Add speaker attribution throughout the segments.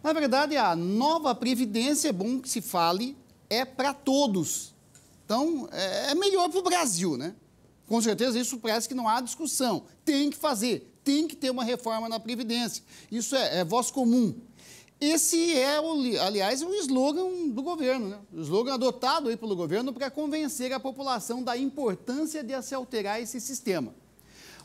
Speaker 1: Na verdade, a nova Previdência, é bom que se fale, é para todos. Então, é melhor para o Brasil, né? Com certeza, isso parece que não há discussão. Tem que fazer, tem que ter uma reforma na Previdência. Isso é voz comum. Esse é, aliás, o slogan do governo, né? O slogan adotado aí pelo governo para convencer a população da importância de se alterar esse sistema.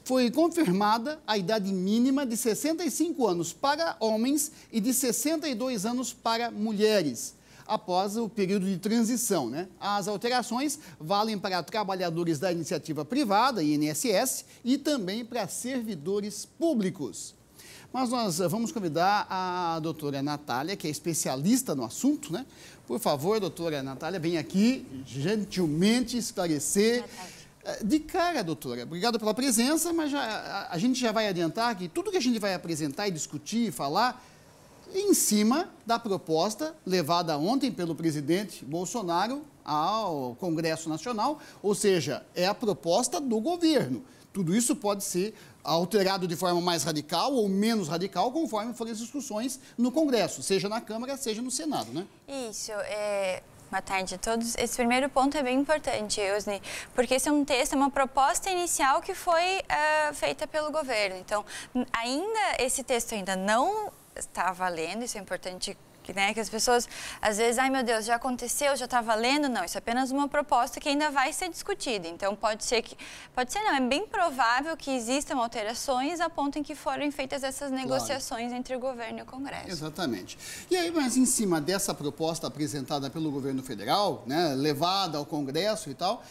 Speaker 1: Foi confirmada a idade mínima de 65 anos para homens e de 62 anos para mulheres, após o período de transição, né? As alterações valem para trabalhadores da iniciativa privada, INSS, e também para servidores públicos. Mas nós vamos convidar a doutora Natália, que é especialista no assunto, né? Por favor, doutora Natália, venha aqui gentilmente esclarecer. De cara, doutora, obrigado pela presença, mas a gente já vai adiantar que tudo que a gente vai apresentar e discutir e falar em cima da proposta levada ontem pelo presidente Bolsonaro ao Congresso Nacional, ou seja, é a proposta do governo. Tudo isso pode ser alterado de forma mais radical ou menos radical, conforme forem as discussões no Congresso, seja na Câmara, seja no Senado, né?
Speaker 2: Isso, boa tarde a todos. Esse primeiro ponto é bem importante, Eusne, porque esse é um texto, é uma proposta inicial que foi feita pelo governo. Então, esse texto ainda não está valendo, isso é importante que as pessoas, às vezes, ai meu Deus, já aconteceu, já está valendo. Não, isso é apenas uma proposta que ainda vai ser discutida. Então, pode ser não, é bem provável que existam alterações a ponto em que forem feitas essas negociações entre o governo e o Congresso.
Speaker 1: Exatamente. E aí, mas em cima dessa proposta apresentada pelo governo federal, né, levada ao Congresso e tal,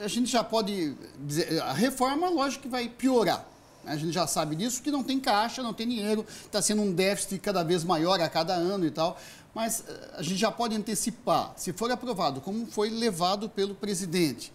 Speaker 1: a gente já pode dizer, a reforma, lógico que vai piorar. A gente já sabe disso, que não tem caixa, não tem dinheiro, está sendo um déficit cada vez maior a cada ano e tal. Mas a gente já pode antecipar, se for aprovado, como foi levado pelo presidente,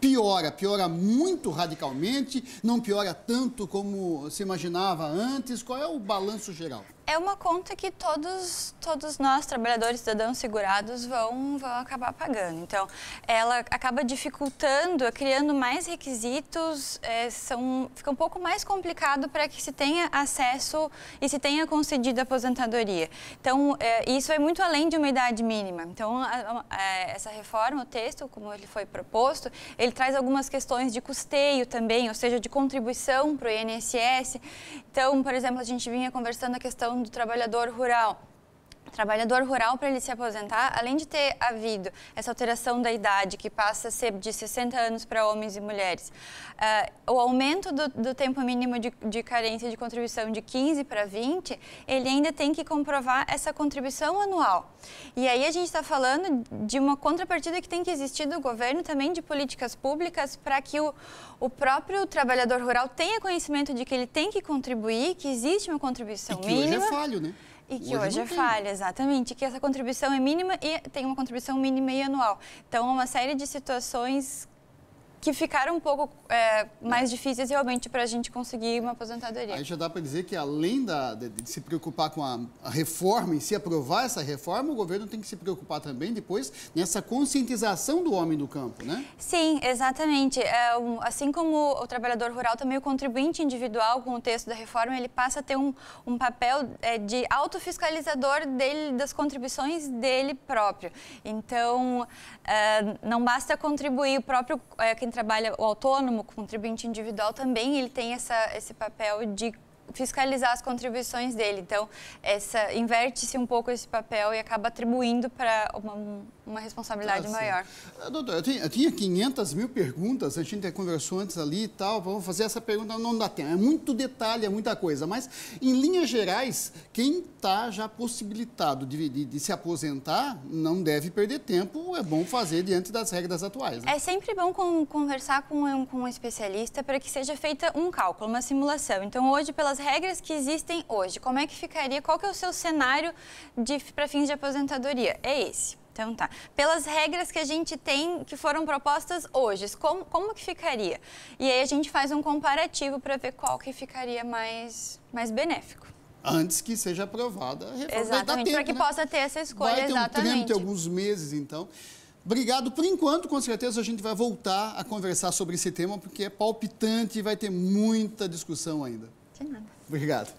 Speaker 1: piora muito radicalmente, não piora tanto como se imaginava antes. Qual é o balanço geral?
Speaker 2: É uma conta que todos nós, trabalhadores, cidadãos segurados, vão acabar pagando. Então, ela acaba dificultando, criando mais requisitos, fica um pouco mais complicado para que se tenha acesso e se tenha concedido a aposentadoria. Então, isso é muito além de uma idade mínima. Então, essa reforma, o texto, como ele foi proposto, ele traz algumas questões de custeio também, ou seja, de contribuição para o INSS. Então, por exemplo, a gente vinha conversando a questão do trabalhador rural. O trabalhador rural, para ele se aposentar, além de ter havido essa alteração da idade, que passa a ser de 60 anos para homens e mulheres, o aumento do tempo mínimo de carência de contribuição de 15 para 20, ele ainda tem que comprovar essa contribuição anual. E aí a gente está falando de uma contrapartida que tem que existir do governo também, de políticas públicas, para que o próprio trabalhador rural tenha conhecimento de que ele tem que contribuir, que existe uma contribuição mínima.
Speaker 1: E que hoje é falho, né?
Speaker 2: E que hoje é falha, exatamente, que essa contribuição é mínima e tem uma contribuição mínima e anual. Então, uma série de situações que ficaram um pouco mais difíceis realmente para a gente conseguir uma aposentadoria.
Speaker 1: Aí já dá para dizer que além de se preocupar com a reforma e se aprovar essa reforma, o governo tem que se preocupar também depois nessa conscientização do homem do campo, né?
Speaker 2: Sim, exatamente. Assim como o trabalhador rural, também o contribuinte individual, com o texto da reforma, ele passa a ter um papel de autofiscalizador dele, das contribuições dele próprio. Então, não basta contribuir, o próprio quem trabalha, o autônomo, o contribuinte individual, também ele tem esse papel de fiscalizar as contribuições dele. Então, inverte-se um pouco esse papel e acaba atribuindo para uma responsabilidade maior.
Speaker 1: Doutora, eu tinha 500 mil perguntas, a gente conversou antes ali e tal, vamos fazer essa pergunta, não dá tempo, é muito detalhe, é muita coisa, mas em linhas gerais, quem está já possibilitado de se aposentar não deve perder tempo, é bom fazer diante das regras atuais, né?
Speaker 2: É sempre bom conversar com um especialista para que seja feita um cálculo, uma simulação. Então, hoje, pelas regras que existem hoje, como é que ficaria, qual que é o seu cenário para fins de aposentadoria? É esse. Então tá. Pelas regras que a gente tem, que foram propostas hoje, como que ficaria? E aí a gente faz um comparativo para ver qual que ficaria mais benéfico.
Speaker 1: Antes que seja aprovada a reforma.
Speaker 2: Exatamente, para que possa ter essa escolha,
Speaker 1: vai ter
Speaker 2: exatamente.
Speaker 1: um trâmite alguns meses, então. Obrigado. Por enquanto, com certeza, a gente vai voltar a conversar sobre esse tema, porque é palpitante e vai ter muita discussão ainda.
Speaker 2: De nada.
Speaker 1: Obrigado.